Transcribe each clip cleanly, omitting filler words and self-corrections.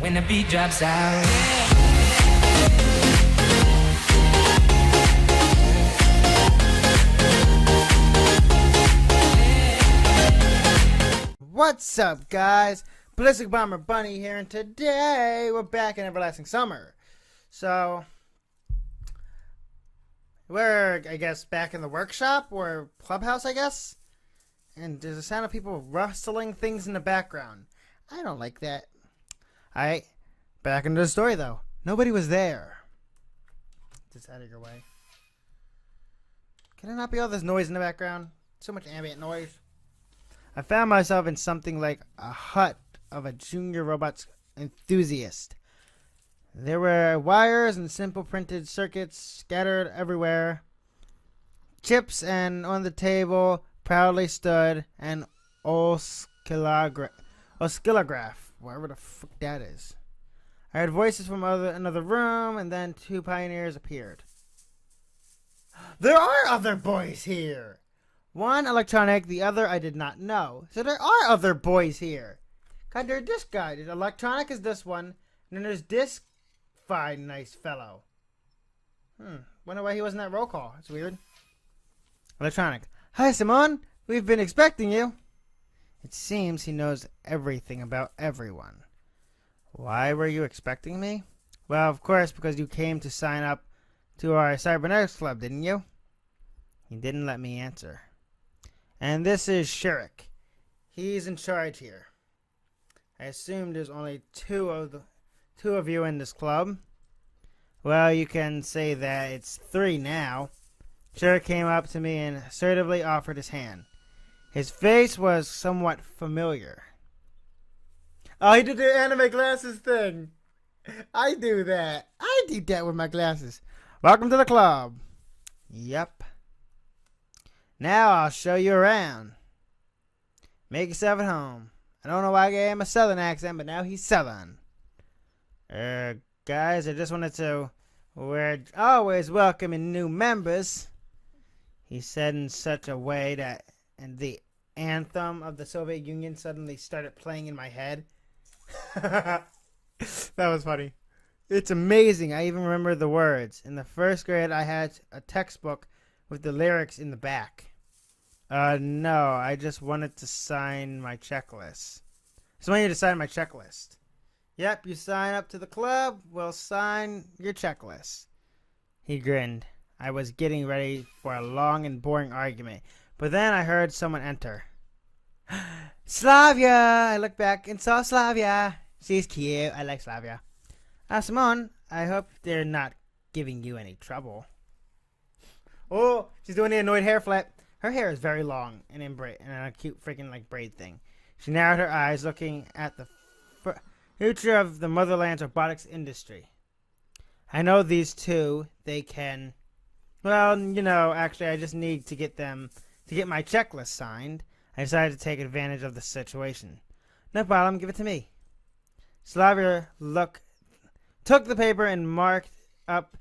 when the beat drops out. What's up, guys? Ballistic Bomber Bunny here, and today we're back in Everlasting Summer. So, we're, I guess, back in the workshop or clubhouse, I guess. And there's a sound of people rustling things in the background. I don't like that. Alright, back into the story, though. Nobody was there. Just out of your way. Can it not be all this noise in the background? So much ambient noise. I found myself in something like a hut of a junior robots enthusiast. There were wires and simple printed circuits scattered everywhere. Chips, and on the table proudly stood an oscillograph, wherever the fuck that is. I heard voices from another room, and then two pioneers appeared. There are other boys here! One electronic, the other I did not know. So there are other boys here. God, there's this guy. There's electronic is this one. And then there's this fine, nice fellow. Wonder why he wasn't at roll call. It's weird. Electronic. Hi, Simon. We've been expecting you. It seems he knows everything about everyone. Why were you expecting me? Well, of course, because you came to sign up to our cybernetics club, didn't you? He didn't let me answer. And this is Shirik. He's in charge here. I assume there's only two of you in this club. Well, you can say that it's three now. Shirik came up to me and assertively offered his hand. His face was somewhat familiar. Oh, he did the anime glasses thing. I do that. I do that with my glasses. Welcome to the club. Yep. Now I'll show you around. Make yourself at home. I don't know why I gave him a southern accent, but now he's southern. Guys, I just wanted to... We're always welcoming new members. He said in such a way that the anthem of the Soviet Union suddenly started playing in my head. That was funny. It's amazing. I even remember the words. In the first grade, I had a textbook with the lyrics in the back. No, I just wanted to sign my checklist. Just want you to sign my checklist. Yep, you sign up to the club, we'll sign your checklist. He grinned. I was getting ready for a long and boring argument, but then I heard someone enter. Slavia! I looked back and saw Slavia. She's cute. I like Slavia. Simon, I hope they're not giving you any trouble. Oh, she's doing the annoyed hair flip. Her hair is very long and in a cute freaking like braid thing. She narrowed her eyes, looking at the future of the motherland's robotics industry. I know these two. They can. Well, you know, actually, I just need to get my checklist signed. I decided to take advantage of the situation. No problem. Give it to me. Slavia took the paper and marched up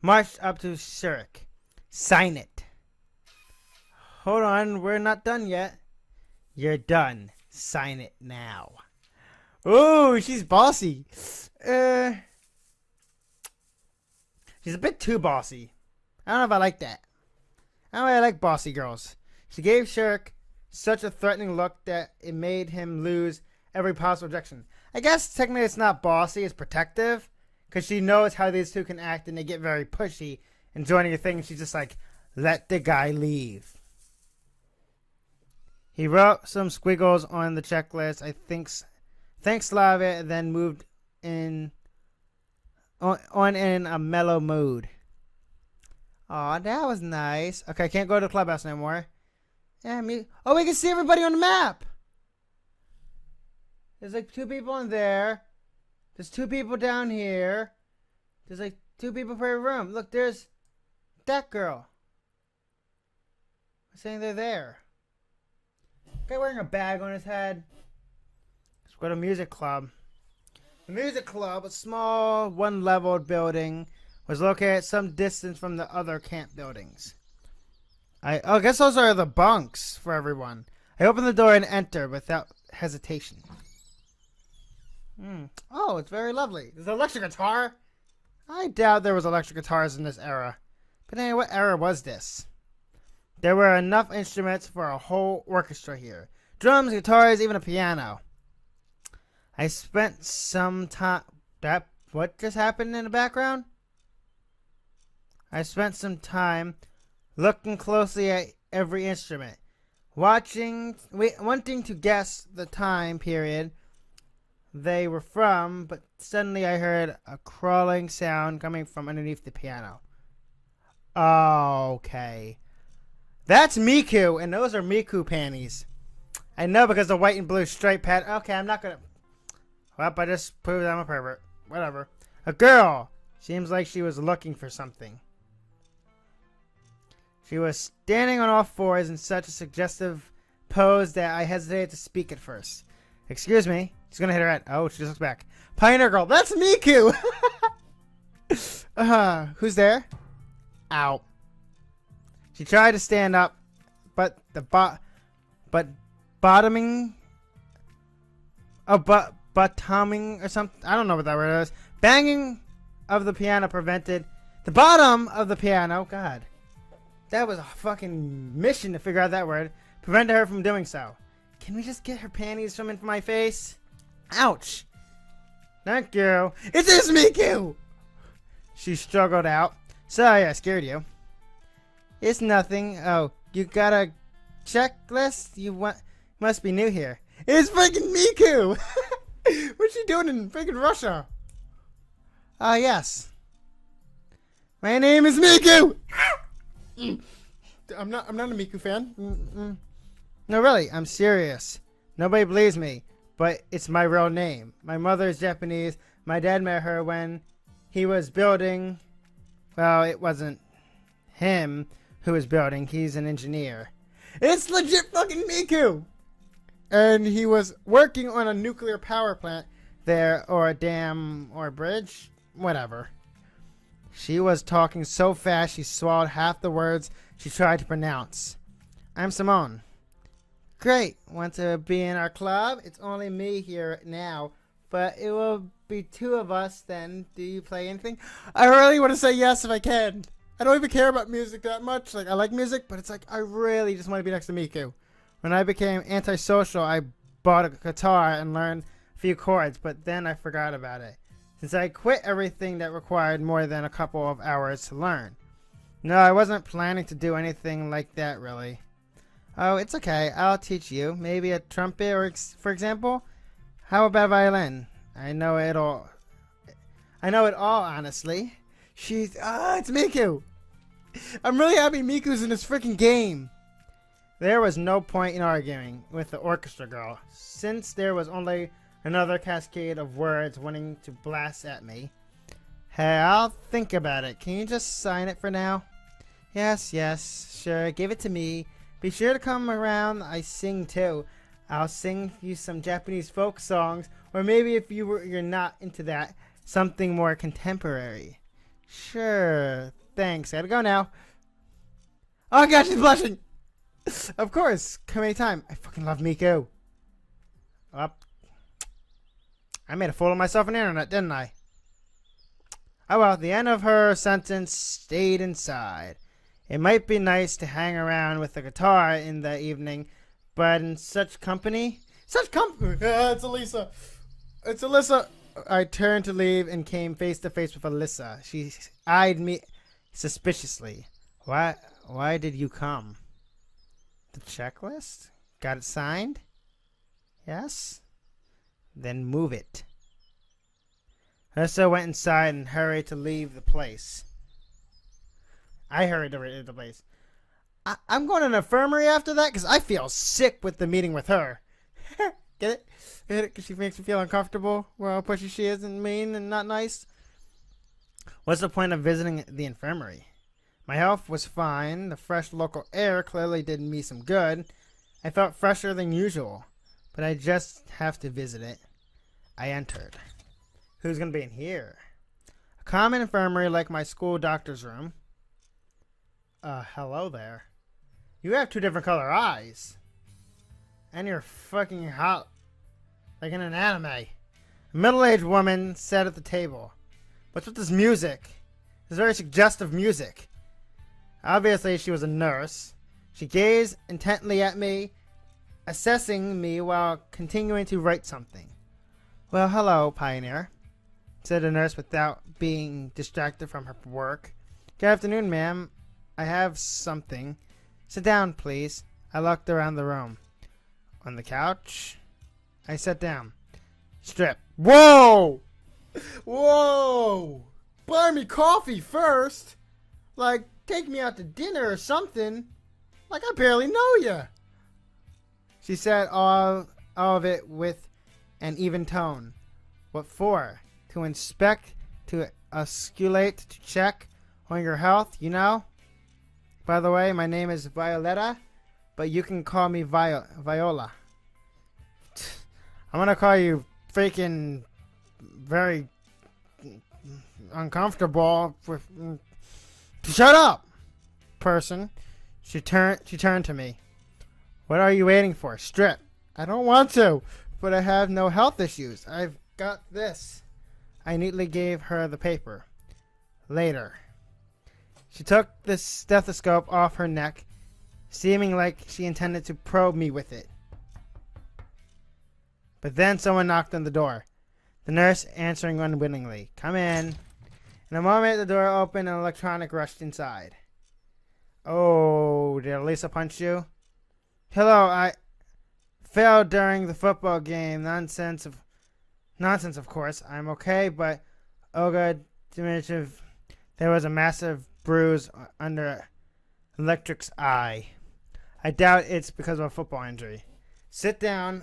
to Shirik. Sign it. Hold on, we're not done yet. You're done. Sign it now. Ooh, she's bossy. She's a bit too bossy. I don't know if I like that. I don't really like bossy girls. She gave Shirik such a threatening look that it made him lose every possible objection. I guess technically it's not bossy, it's protective. Because she knows how these two can act and they get very pushy and joining a thing. And she's just like, let the guy leave. He wrote some squiggles on the checklist. I think thanks Slavia, and then moved in a mellow mood. Aw, that was nice. Okay, I can't go to the clubhouse anymore. Yeah, me. Oh, we can see everybody on the map. There's like two people in there. There's two people down here. There's like two people per room. Look, there's that girl. I'm saying they're there. Guy wearing a bag on his head. Let's go to music club. The music club, a small one-leveled building, was located at some distance from the other camp buildings. I guess those are the bunks for everyone. I opened the door and entered without hesitation. Oh, it's very lovely. There's an electric guitar. I doubt there was electric guitars in this era. But anyway, what era was this? There were enough instruments for a whole orchestra here. Drums, guitars, even a piano. I spent some time... What just happened in the background? I spent some time looking closely at every instrument, wanting to guess the time period they were from, but suddenly I heard a crawling sound coming from underneath the piano. Okay. That's Miku, and those are Miku panties. I know because the white and blue striped pad. Okay, I'm not gonna... Well, I just proved I'm a pervert. Whatever. A girl. Seems like she was looking for something. She was standing on all fours in such a suggestive pose that I hesitated to speak at first. Excuse me. She's gonna hit her head. Oh, she just looks back. Pioneer Girl. That's Miku! Who's there? Ow. She tried to stand up, but bottoming... bottoming or something. I don't know what that word is. Banging of the piano prevented... The bottom of the piano... God. That was a fucking mission to figure out that word. Prevented her from doing so. Can we just get her panties from in my face? Ouch. Thank you. It is Miku! She struggled out. Sorry, I scared you. It's nothing. Oh, you got a checklist? Must be new here. It's freaking Miku! What's she doing in freaking Russia? Yes. My name is Miku! I'm not a Miku fan. No, really, I'm serious. Nobody believes me, but it's my real name. My mother is Japanese. My dad met her when he was building... Well, it wasn't him who was building. He's an engineer. It's legit fucking Miku! And he was working on a nuclear power plant there, or a dam, or a bridge, whatever. She was talking so fast she swallowed half the words she tried to pronounce. I'm Simone. Great. Want to be in our club? It's only me here now, but it will be two of us then. Do you play anything? I really want to say yes if I can. I don't even care about music that much. Like, I like music, but it's like I really just want to be next to Miku. When I became antisocial, I bought a guitar and learned a few chords, but then I forgot about it, since I quit everything that required more than a couple of hours to learn. No, I wasn't planning to do anything like that, really. Oh, it's okay. I'll teach you. Maybe a trumpet, or for example. How about violin? I know it all, honestly. It's Miku! I'm really happy Miku's in this freaking game. There was no point in arguing with the orchestra girl, since there was only another cascade of words wanting to blast at me. Hey, I'll think about it. Can you just sign it for now? Yes, sure, give it to me. Be sure to come around. I sing too. I'll sing you some Japanese folk songs, or maybe if you're not into that, something more contemporary. Sure, thanks. Gotta go now. Oh gosh, she's blushing! Of course, come anytime. I fucking love Miku. Up. I made a fool of myself on the internet, didn't I? Oh well, the end of her sentence stayed inside. It might be nice to hang around with the guitar in the evening, but in such company... It's Elisa! It's Alyssa! I turned to leave and came face to face with Alyssa. She eyed me suspiciously. Why did you come? The checklist? Got it signed? Yes? Then move it. Alyssa went inside and hurried to leave the place. I hurried to leave the place. I'm going to an infirmary after that because I feel sick with the meeting with her. Get it? Get it? Because she makes me feel uncomfortable. Well, how pushy she is and mean and not nice. What's the point of visiting the infirmary? My health was fine. The fresh local air clearly did me some good. I felt fresher than usual, but I just have to visit it. I entered. Who's going to be in here? A common infirmary like my school doctor's room. Hello there. You have two different color eyes. And you're fucking hot. Like in an anime. A middle-aged woman sat at the table. What's with this music? It's very suggestive music. Obviously, she was a nurse. She gazed intently at me, assessing me while continuing to write something. Well, hello, Pioneer, said the nurse without being distracted from her work. Good afternoon, ma'am. I have something. Sit down, please. I looked around the room. On the couch, I sat down. Strip. Whoa! Whoa! Buy me coffee first. Like, take me out to dinner or something. Like, I barely know you. She said all of it with an even tone. What for? To inspect, to auscultate, to check on your health, you know? By the way, my name is Violetta, but you can call me Viola. I'm gonna call you freaking very uncomfortable. Shut up, person. She turned to me. What are you waiting for? Strip. I don't want to, but I have no health issues. I've got this. I neatly gave her the paper. Later. She took the stethoscope off her neck, seeming like she intended to probe me with it. But then someone knocked on the door. The nurse answering unwittingly. Come in. In a moment, the door opened and an electronic rushed inside. Oh, did Elisa punch you? Hello, I failed during the football game. Nonsense, of course. I'm okay, but Olga Dimitrievna, there was a massive bruise under Electric's eye. I doubt it's because of a football injury. Sit down.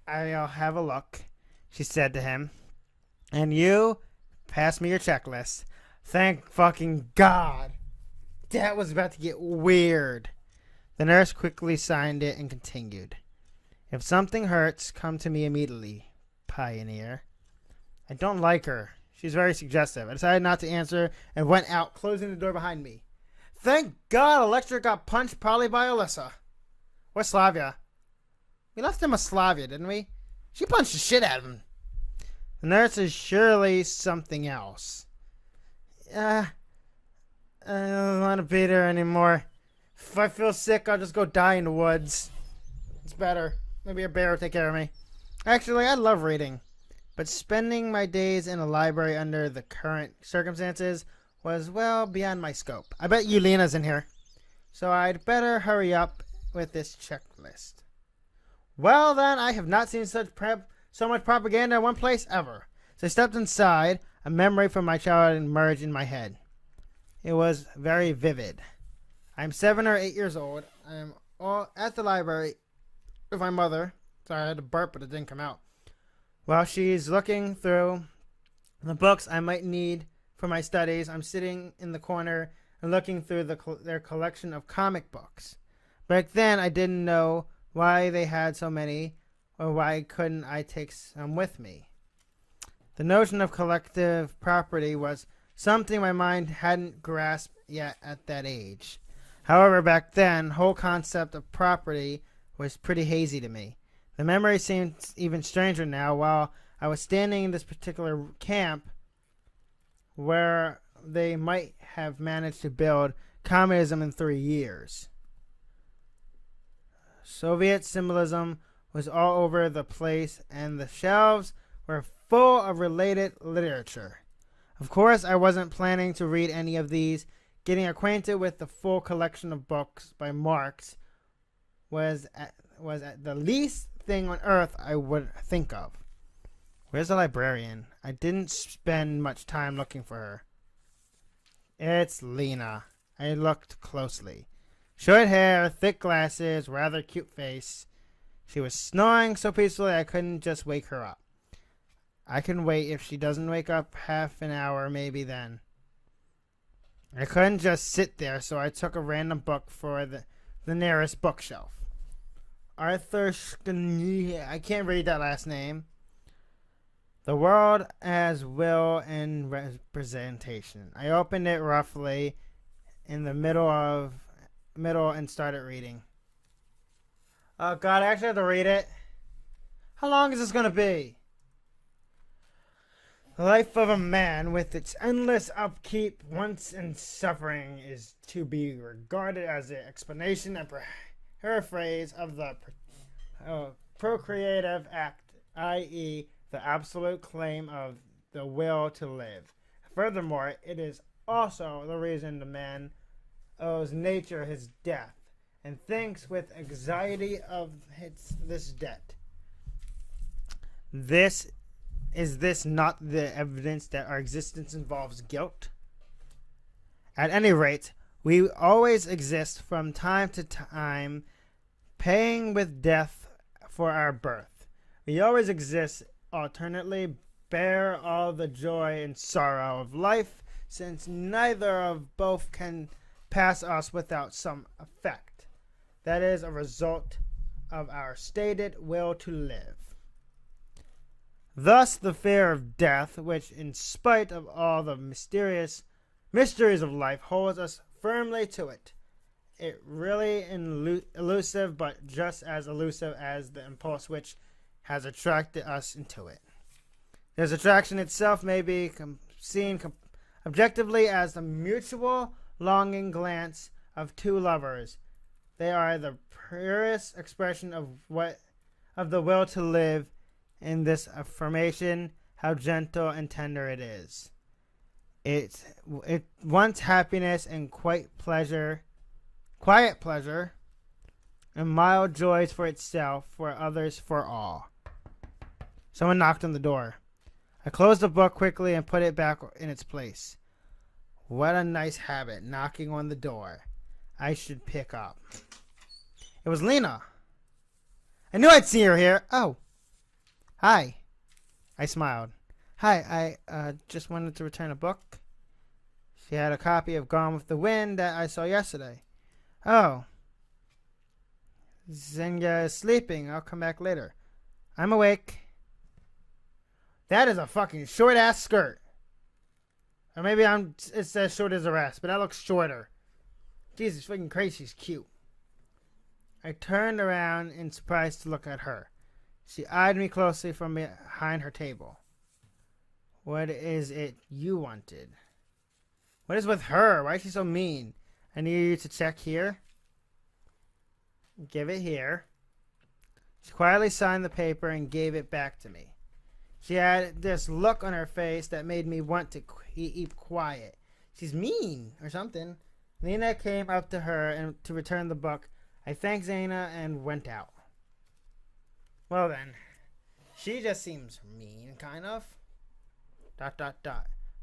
I'll have a look, she said to him. And you, pass me your checklist. Thank fucking God. That was about to get weird. The nurse quickly signed it and continued. If something hurts, come to me immediately, Pioneer. I don't like her. She's very suggestive. I decided not to answer and went out, closing the door behind me. Thank God Electric got punched probably by Alyssa. Where's Slavia? We left him a Slavia, didn't we? She punched the shit out of him. The nurse is surely something else. I don't want to beat her anymore. If I feel sick, I'll just go die in the woods. It's better. Maybe a bear will take care of me. Actually, I love reading. But spending my days in a library under the current circumstances was well beyond my scope. I bet Yulena's in here. So I'd better hurry up with this checklist. Well then, I have not seen so much propaganda in one place ever. So I stepped inside. A memory from my childhood emerged in my head. It was very vivid. I'm 7 or 8 years old. I am all at the library with my mother. Sorry, I had to burp, but it didn't come out. While she's looking through the books I might need for my studies, I'm sitting in the corner and looking through their collection of comic books. Back then, I didn't know why they had so many, or why couldn't I take some with me. The notion of collective property was something my mind hadn't grasped yet at that age. However, back then, the whole concept of property was pretty hazy to me. The memory seems even stranger now while I was standing in this particular camp where they might have managed to build communism in 3 years. Soviet symbolism was all over the place and the shelves were full of related literature. Of course, I wasn't planning to read any of these. Getting acquainted with the full collection of books by Marx was at the least thing on earth I would think of. Where's the librarian? I didn't spend much time looking for her. It's Lena. I looked closely. Short hair, thick glasses, rather cute face. She was snoring so peacefully I couldn't just wake her up. I can wait. If she doesn't wake up half an hour, maybe then. I couldn't just sit there, so I took a random book for the nearest bookshelf. Arthur Schnitzler, I can't read that last name. The World as Will and Representation. I opened it roughly in the middle and started reading. Oh God, I actually have to read it. How long is this gonna be? The life of a man, with its endless upkeep, wants, and suffering, is to be regarded as the explanation and paraphrase of the procreative act, i.e., the absolute claim of the will to live. Furthermore, it is also the reason the man owes nature his death, and thinks with anxiety of this debt. Is this not the evidence that our existence involves guilt? At any rate, we always exist from time to time, paying with death for our birth. We always exist, alternately bear all the joy and sorrow of life, since neither of both can pass us without some effect. That is a result of our stated will to live. Thus, the fear of death, which, in spite of all the mysteries of life, holds us firmly to it. It really elusive, but just as elusive as the impulse which has attracted us into it. This attraction itself may be seen objectively as the mutual longing glance of two lovers. They are the purest expression of the will to live. In this affirmation, how gentle and tender it is. It wants happiness and quiet pleasure, and mild joys for itself, for others, for all. Someone knocked on the door. I closed the book quickly and put it back in its place. What a nice habit, knocking on the door. I should pick up. It was Lena. I knew I'd see her here. Oh. Hi. I smiled. Hi, I just wanted to return a book. She had a copy of Gone with the Wind that I saw yesterday. Oh. Xenia is sleeping. I'll come back later. I'm awake. That is a fucking short-ass skirt. Or maybe it's as short as her ass, but that looks shorter. Jesus fucking Christ, she's cute. I turned around in surprise to look at her. She eyed me closely from behind her table. What is it you wanted? What is with her? Why is she so mean? I need you to check here. Give it here. She quietly signed the paper and gave it back to me. She had this look on her face that made me want to keep quiet. She's mean or something. Lena came up to her and to return the book. I thanked Zaina and went out. Well then, she just seems mean, kind of. ...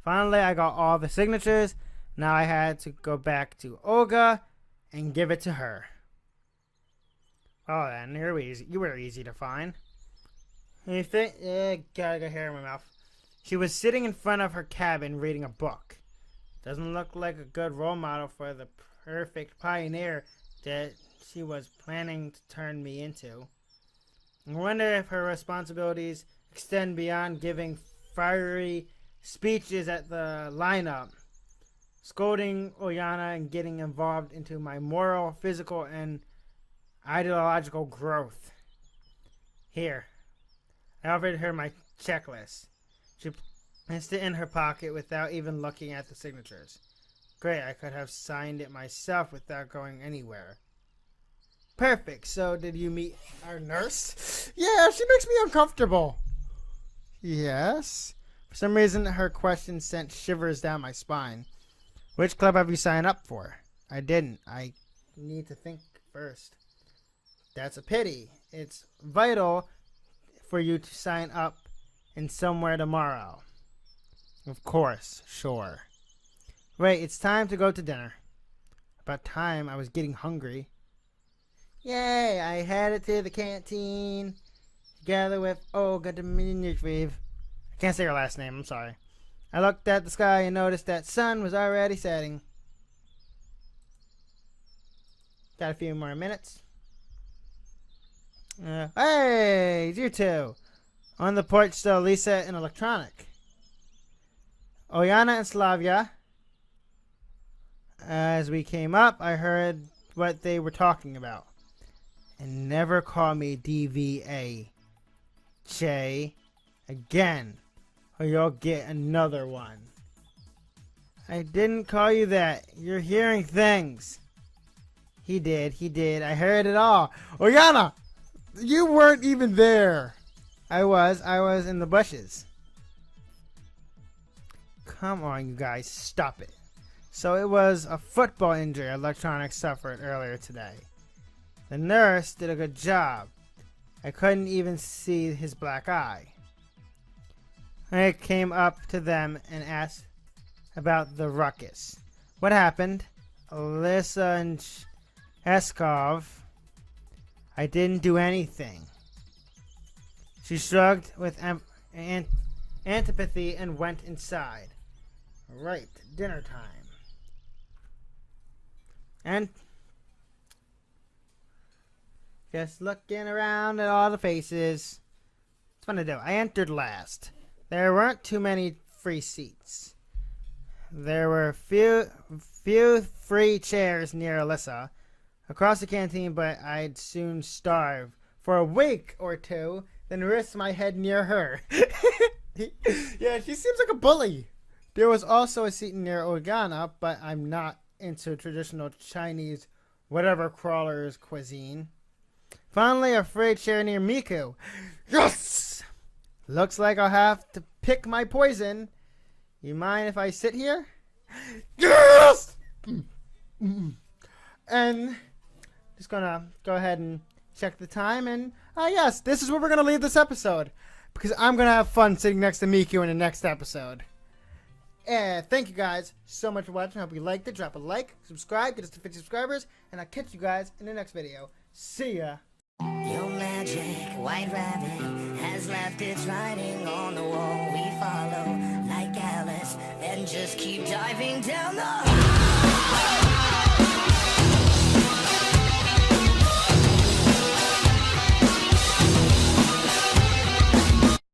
Finally, I got all the signatures. Now I had to go back to Olga and give it to her. Oh, then, you were easy to find. You think? Gotta get hair in my mouth. She was sitting in front of her cabin reading a book. Doesn't look like a good role model for the perfect pioneer that she was planning to turn me into. I wonder if her responsibilities extend beyond giving fiery speeches at the lineup, scolding Oyana, and getting involved into my moral, physical, and ideological growth. Here, I offered her my checklist. She placed it in her pocket without even looking at the signatures. Great, I could have signed it myself without going anywhere. Perfect. So, did you meet our nurse? Yeah, she makes me uncomfortable. Yes? For some reason, her question sent shivers down my spine. Which club have you signed up for? I didn't. I need to think first. That's a pity. It's vital for you to sign up in somewhere tomorrow. Of course. Sure. Wait, it's time to go to dinner. About time. I was getting hungry. Yay, I headed to the canteen together with Olga Dimitrijev. I can't say her last name, I'm sorry. I looked at the sky and noticed that sun was already setting. Got a few more minutes. Hey, it's you two. On the porch still Lisa and Electronic. Oyana and Slavia. As we came up, I heard what they were talking about. And never call me DVA. Che. Again. or you'll get another one. I didn't call you that. You're hearing things. He did. I heard it all. Oriana, you weren't even there. I was in the bushes. Come on, you guys, stop it. So it was a football injury Electronic suffered earlier today. The nurse did a good job. I couldn't even see his black eye. I came up to them and asked about the ruckus. What happened? Alyssa and Eskov. I didn't do anything. She shrugged with antipathy and went inside. Right, dinner time. And just looking around at all the faces. It's fun to do. I entered last. There weren't too many free seats. There were few free chairs near Alyssa across the canteen, but I'd soon starve for a week or two, then rest my head near her. Yeah, she seems like a bully. There was also a seat near Organa, but I'm not into traditional Chinese whatever crawlers cuisine. Finally, a free chair near Miku. Yes! Looks like I'll have to pick my poison. You mind if I sit here? Yes! And just gonna go ahead and check the time, and yes, this is where we're gonna leave this episode, because I'm gonna have fun sitting next to Miku in the next episode. And thank you guys so much for watching. I hope you liked it. Drop a like, subscribe, get us to 50 subscribers, and I'll catch you guys in the next video. See ya. Your magic white rabbit has left its writing on the wall. We follow like Alice and just keep diving down the hole.